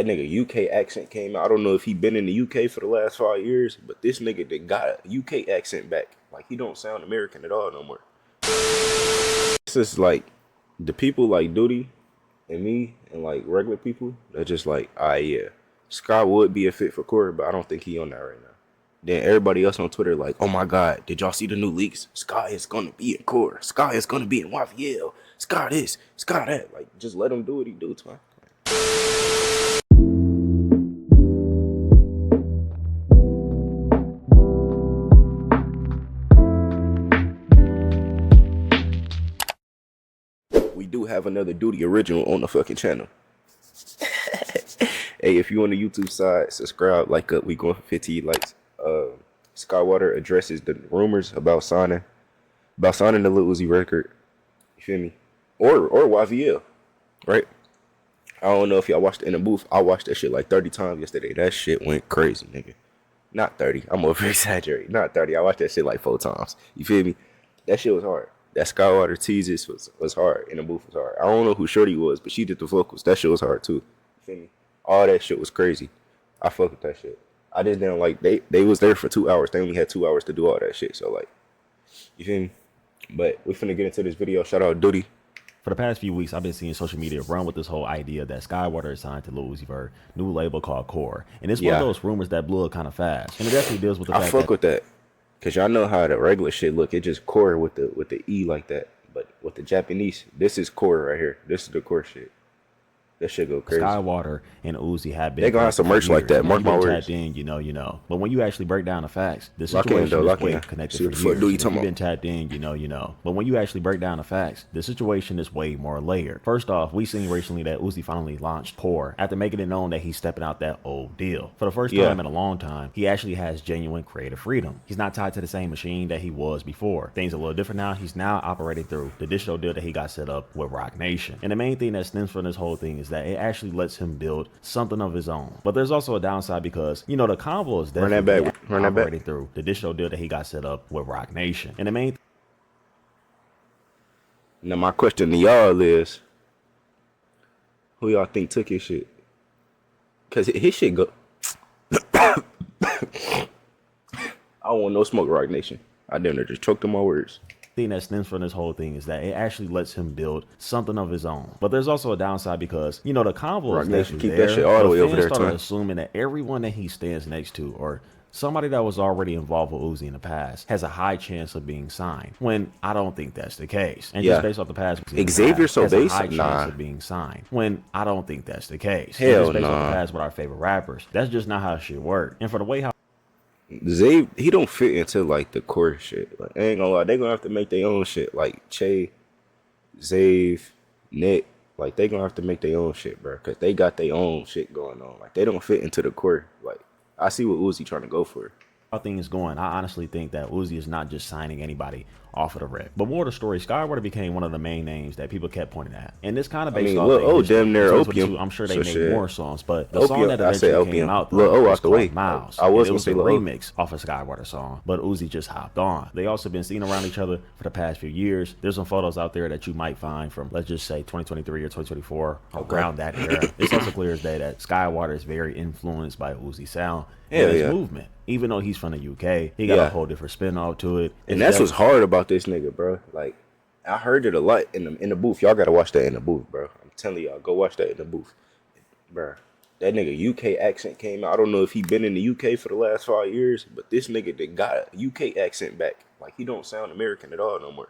That nigga UK accent came out. I don't know if he been in the UK for the last 5 years, but this nigga that got a UK accent back. Like he don't sound American at all no more. It's just like the people like Duty and me and like regular people, they're just like, yeah, Sky would be a fit for Corey, but I don't think he on that right now. Then everybody else on Twitter like, oh my God, did y'all see the new leaks? Sky is gonna be in Core. Sky is gonna be in YVL. Sky this, Sky that. Like, just let him do what he do, man. We do have another Duty original on the fucking channel. Hey, if you on the YouTube side, subscribe, like up. We going for 50 likes. SKAIWATER addresses the rumors about signing the Lil Uzi record. You feel me? Or YVL, right? I don't know if y'all watched it in the booth. I watched that shit like 30 times yesterday. That shit went crazy, nigga. Not 30. I'm over exaggerating. Not 30. I watched that shit like 4 times. You feel me? That shit was hard. That SKAIWATER teases was hard. In the booth was hard. I don't know who Shorty was, but she did the vocals. That shit was hard too. You feel me? All that shit was crazy. I fuck with that shit. I just didn't like they was there for 2 hours. They only had 2 hours to do all that shit. So like, you feel me? But we finna get into this video. Shout out Duty. For the past few weeks, I've been seeing social media run with this whole idea that SKAIWATER is signed to Lil Uzi Vert, new label called Core. And it's one of those rumors that blew up kind of fast. And it definitely deals with the fact I fuck with that. Cause y'all know how the regular shit look. It just Core with the E like that. But with the Japanese, this is Core right here. This is the Core shit. That shit go crazy. SKAIWATER and Uzi have been. They gonna have some merch like that. Mark my words. Tapped in, you know. But when you actually break down the facts, the situation is way connected for years. If you've been tapped in, you know. But when you actually break down the facts, the situation is way more layered. First off, we seen recently that Uzi finally launched Core after making it known that he's stepping out that old deal. For the first time in a long time, he actually has genuine creative freedom. He's not tied to the same machine that he was before. Things are a little different now. He's now operating through the digital deal that he got set up with Roc Nation. And the main thing that stems from this whole thing is that it actually lets him build something of his own. But there's also a downside because, you know, the convo is definitely operating through the digital deal that he got set up with Roc Nation. And the main now my question to y'all is, who y'all think took his shit? Cause his shit go I don't want no smoke, Roc Nation. I didn't just choked on my words. Thing that stems from this whole thing is that it actually lets him build something of his own. But there's also a downside because, you know, the convo is definitely keep that shit all the way over there. Started assuming that everyone that he stands next to or somebody that was already involved with Uzi in the past has a high chance of being signed, when I don't think that's the case. And just based off the past, Xavier so has a high chance of being signed, when I don't think that's the case. Hell just based off the past with our favorite rappers, that's just not how shit work. And for the way how Zave, he don't fit into like the Core shit. Like, I ain't gonna lie, they gonna have to make their own shit. Like Che, Zave, Nick, like they gonna have to make their own shit, bro. Cause they got their own shit going on. Like they don't fit into the Core. Like I see what Uzi trying to go for. How things going, I honestly think that Uzi is not just signing anybody off of the rip. But more of the story, SKAIWATER became one of the main names that people kept pointing at. And this kind of based off damn near Opium. I'm sure they made more songs, but the song that eventually came out was called Miles. I was gonna say a remix off a SKAIWATER song, but Uzi just hopped on. They also been seen around each other for the past few years. There's some photos out there that you might find from, let's just say 2023 or 2024, around that era. It's also clear as day that SKAIWATER is very influenced by Uzi's sound and his movement. Even though he's from the UK, he got a whole different spin off to it. And that's what's hard about this nigga, bro. Like, I heard it a lot in the booth. Y'all gotta watch that in the booth, bro. I'm telling y'all, go watch that in the booth, bro. That nigga UK accent came out. I don't know if he been in the UK for the last 5 years, but this nigga that got a UK accent back. Like, he don't sound American at all no more.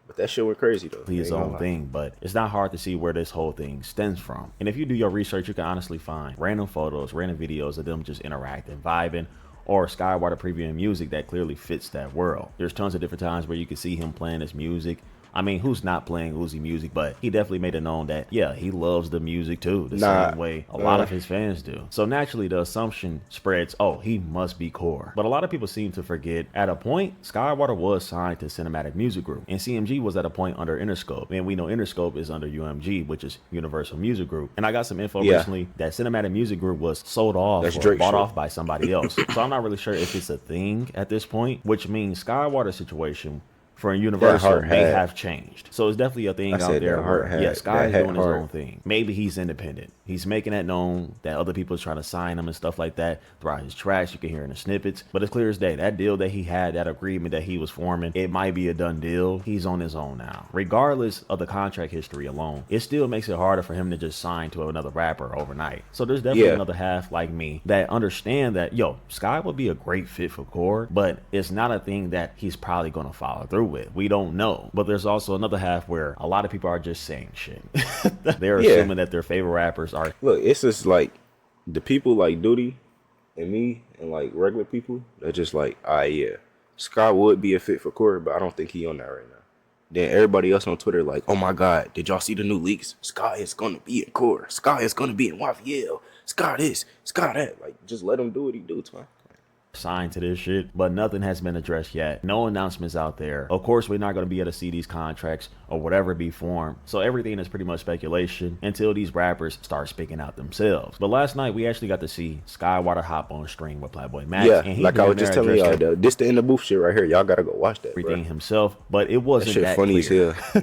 But that shit went crazy though. His own thing, but it's not hard to see where this whole thing stems from. And if you do your research, you can honestly find random photos, random videos of them just interacting, vibing, or SKAIWATER previewing music that clearly fits that world. There's tons of different times where you can see him playing his music. I mean, who's not playing Uzi music? But he definitely made it known that, yeah, he loves the music too, the same way a lot of his fans do. So naturally, the assumption spreads, oh, he must be Core. But a lot of people seem to forget, at a point, SKAIWATER was signed to Cinematic Music Group, and CMG was at a point under Interscope. And we know Interscope is under UMG, which is Universal Music Group. And I got some info recently that Cinematic Music Group was sold off or bought off by somebody else. So I'm not really sure if it's a thing at this point, which means SKAIWATER's situation for Universal heart may had. have changed. So it's definitely a thing I out said there that heart where, had. yeah, Sky That is had doing his heart. own thing. Maybe he's independent. He's making that known that other people are trying to sign him and stuff like that throughout his tracks. You can hear in the snippets. But it's clear as day, that deal that he had, that agreement that he was forming, it might be a done deal. He's on his own now. Regardless of the contract history alone, it still makes it harder for him to just sign to another rapper overnight. So there's definitely Yeah. another half like me that understand that, yo, Sky would be a great fit for Core, but it's not a thing that he's probably going to follow through with. We don't know. But there's also another half where a lot of people are just saying shit. They're Yeah. assuming that their favorite rappers are. Look, it's just like the people like Duty and me and like regular people. They're just like, yeah, Sky would be a fit for Corey, but I don't think he on that right now. Then everybody else on Twitter like, oh my God, did y'all see the new leaks? Sky is gonna be in Core. Sky is gonna be in YVL. Sky this, Sky that. Like, just let him do what he do, man. Signed to this shit, but nothing has been addressed yet. No announcements out there. Of course, we're not going to be able to see these contracts or whatever be formed. So everything is pretty much speculation until these rappers start speaking out themselves. But last night we actually got to see SKAIWATER hop on stream with Playboy Max. Yeah, and he like I was damn just near telling y'all, addressed this the in the booth shit right here. Y'all gotta go watch that, everything bro. himself, but it wasn't shit that funny clear. as hell.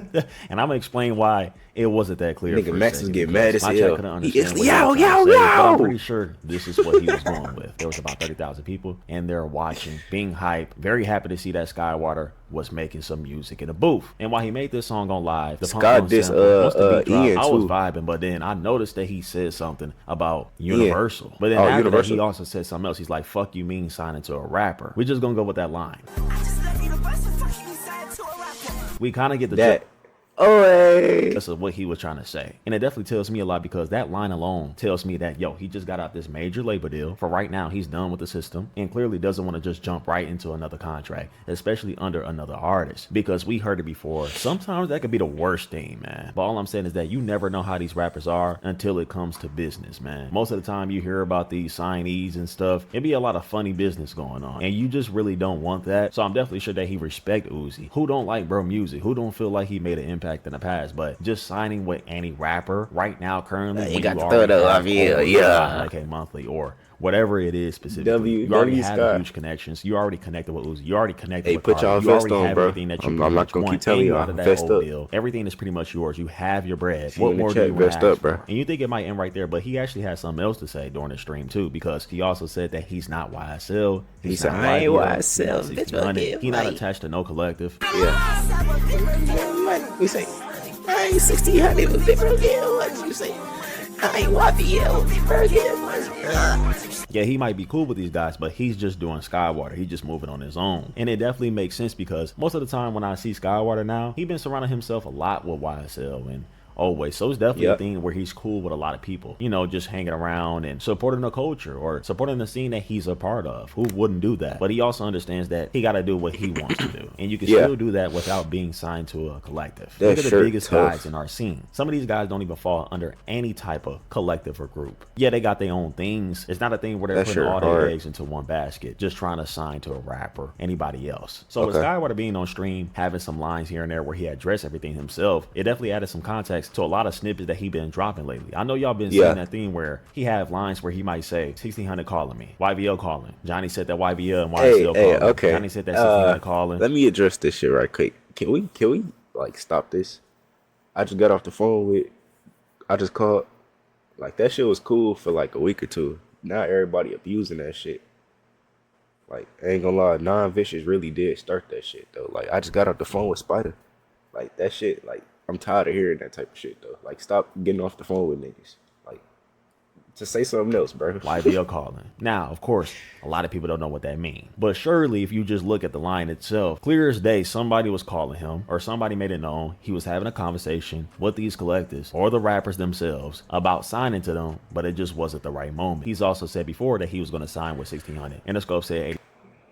And I'm gonna explain why it wasn't that clear. Nigga, for a Max second, was getting because mad as my hell. chat couldn't He understand is what he was trying to say, but I'm pretty sure this is what he was going with. There was about 30,000 people, and they're watching, being hyped, very happy to see that SKAIWATER was making some music in the booth. And while he made this song on live, the Sky pump this once the beat dropped, Ian I was too. vibing, but then I noticed that he said something about Universal. But then Oh, after Universal? that, he also said something else. He's like, "Fuck you, mean signing to a rapper." We're just gonna go with that line. We kind of get the That. Oh, hey. That's what he was trying to say. And it definitely tells me a lot because that line alone tells me that, yo, he just got out this major label deal. For right now, he's done with the system and clearly doesn't want to just jump right into another contract, especially under another artist. Because we heard it before. Sometimes that could be the worst thing, man. But all I'm saying is that you never know how these rappers are until it comes to business, man. Most of the time you hear about these signees and stuff, it'd be a lot of funny business going on. And you just really don't want that. So I'm definitely sure that he respect Uzi. Who don't like bro music? Who don't feel like he made an impact in the past? But just signing with any rapper right now, currently, You when got you to already throw have that yeah, over yeah. like a monthly or whatever it is specifically, you already have Sky. huge connections. You already connected with Uzi. You already connected Hey, with put y'all Cardi. You vest already on, have bro. everything that you I'm pretty not much gonna keep want. telling And you y'all, out of that vest old up. deal. Everything is pretty much yours. You have your bread. See you What in the more do chat, you want to vest ask up, for? bro. And you think it might end right there, but he actually has something else to say during the stream too, because he also said that he's not YSL. He said, not I ain't YBL, YSL, he's bitch, not fuck 1600. it, He not right. attached to no collective. Yeah. We say, I ain't 1600 with Big Bro Gill. What you say? I ain't YBL with Big Bro Gill. Yeah, he might be cool with these guys, but he's just doing SKAIWATER. He's just moving on his own. And it definitely makes sense because most of the time when I see SKAIWATER now, he's been surrounding himself a lot with YSL and always. So it's definitely a thing where he's cool with a lot of people, you know, just hanging around and supporting the culture or supporting the scene that he's a part of. Who wouldn't do that? But he also understands that he got to do what he wants to do. And you can still do that without being signed to a collective. Look at the biggest guys in our scene. Some of these guys don't even fall under any type of collective or group. Yeah, they got their own things. It's not a thing where they're putting all their eggs into one basket, just trying to sign to a rapper, anybody else. So with SKAIWATER being on stream, having some lines here and there where he addressed everything himself, it definitely added some context to a lot of snippets that he been dropping lately. I know y'all been seeing that thing where he have lines where he might say 1600 calling me, YVL calling. Johnny said that YVL and YSL calling. Okay. Johnny said that 1600 calling. Let me address this shit right quick. Can we like stop this? I just got off the phone with. I just called. Like that shit was cool for like a week or two. Now everybody abusing that shit. Like I ain't gonna lie, Non-Vicious really did start that shit though. Like I just got off the phone with Spider. Like that shit. Like I'm tired of hearing that type of shit though. Like stop getting off the phone with niggas. Like just say something else, bro. YVL calling. Now, of course, a lot of people don't know what that means. But surely if you just look at the line itself, clear as day, somebody was calling him or somebody made it known he was having a conversation with these collectives or the rappers themselves about signing to them, but it just wasn't the right moment. He's also said before that he was going to sign with 1600. Interscope said 80.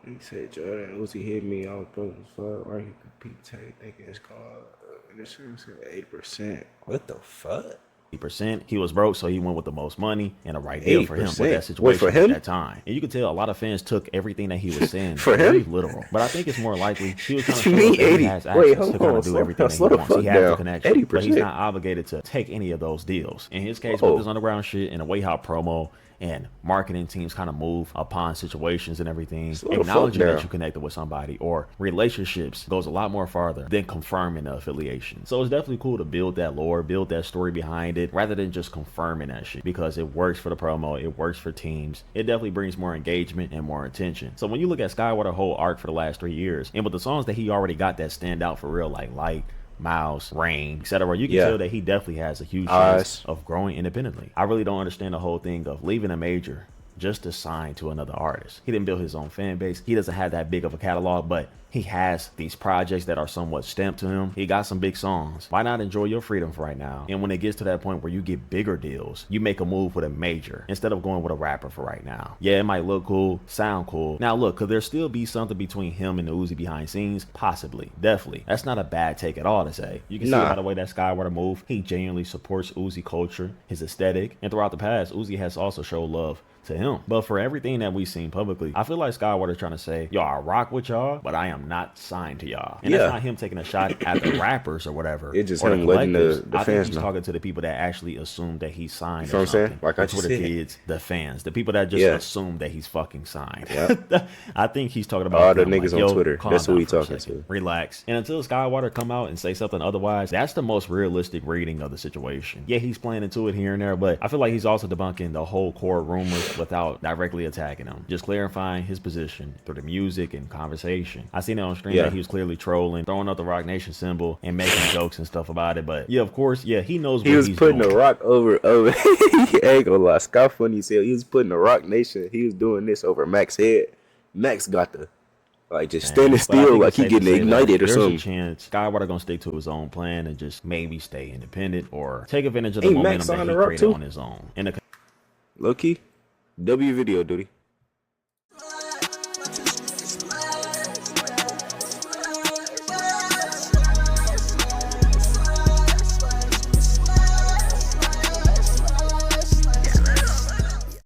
He said, Jordan, Uzi hit me. I was broke as fuck. Or he compete tag thinking it's called. And this shit said 8%. What the fuck? 80%. He was broke, so he went with the most money and the right deal for him with 80%? that situation for at him? that time. And you could tell a lot of fans took everything that he was saying For very him? literal. But I think it's more likely he was trying What to you show mean us that he 80? has Wait, access hold to kind on, of do everything that he slow the wants. He fuck has the down. connection, but he's 80%? not obligated to take any of those deals. In his case, Oh. with this underground shit and the way how promo and marketing teams kind of move upon situations and everything, Slow the fuck acknowledging that down. you connected with somebody or relationships goes a lot more farther than confirming the affiliation. So it's definitely cool to build that lore, build that story behind it, rather than just confirming that shit, because it works for the promo, it works for teams, it definitely brings more engagement and more attention. So when you look at SKAIWATER's whole arc for the last 3 years, and with the songs that he already got that stand out for real, like Light, Mouse, Rain, etc., you can tell that he definitely has a huge chance of growing independently. I really don't understand the whole thing of leaving a major just to sign to another artist. He didn't build his own fan base. He doesn't have that big of a catalog, but he has these projects that are somewhat stamped to him. He got some big songs. Why not enjoy your freedom for right now? And when it gets to that point where you get bigger deals, you make a move with a major instead of going with a rapper for right now. Yeah, it might look cool, sound cool. Now look, could there still be something between him and the Uzi behind scenes? Possibly, definitely. That's not a bad take at all to say. You can see by the way that SKAIWATER move, he genuinely supports Uzi culture, his aesthetic, and throughout the past, Uzi has also showed love to him. But for everything that we've seen publicly, I feel like SKAIWATER's trying to say, yo, I rock with y'all, but I am not signed to y'all. And that's not him taking a shot at the rappers or whatever. It's just or him letting the I fans think he's know. talking to the people that actually assume that he's signed. You know what I'm saying? Like I just Twitter said. kids, the fans, the people that just assume that he's fucking signed. Yep. I think he's talking about all the them, niggas like, on Twitter. calm That's who down he for a talking second. to. Relax. And until SKAIWATER come out and say something otherwise, that's the most realistic reading of the situation. Yeah, he's playing into it here and there, but I feel like he's also debunking the whole core rumors without directly attacking him, just clarifying his position through the music and conversation. I seen it on stream that he was clearly trolling, throwing up the Rock Nation symbol and making jokes and stuff about it. But yeah, of course, yeah, he knows what he's doing. He was putting the Rock over. I ain't gonna lie, Scott funny as hell. He was putting the Rock Nation. He was doing this over Mac's head. Max got the just standing still, like he getting ignited or something. There's a chance SKAIWATER gonna stick to his own plan and just maybe stay independent or take advantage of the momentum that he created on his own. Low key, W video duty.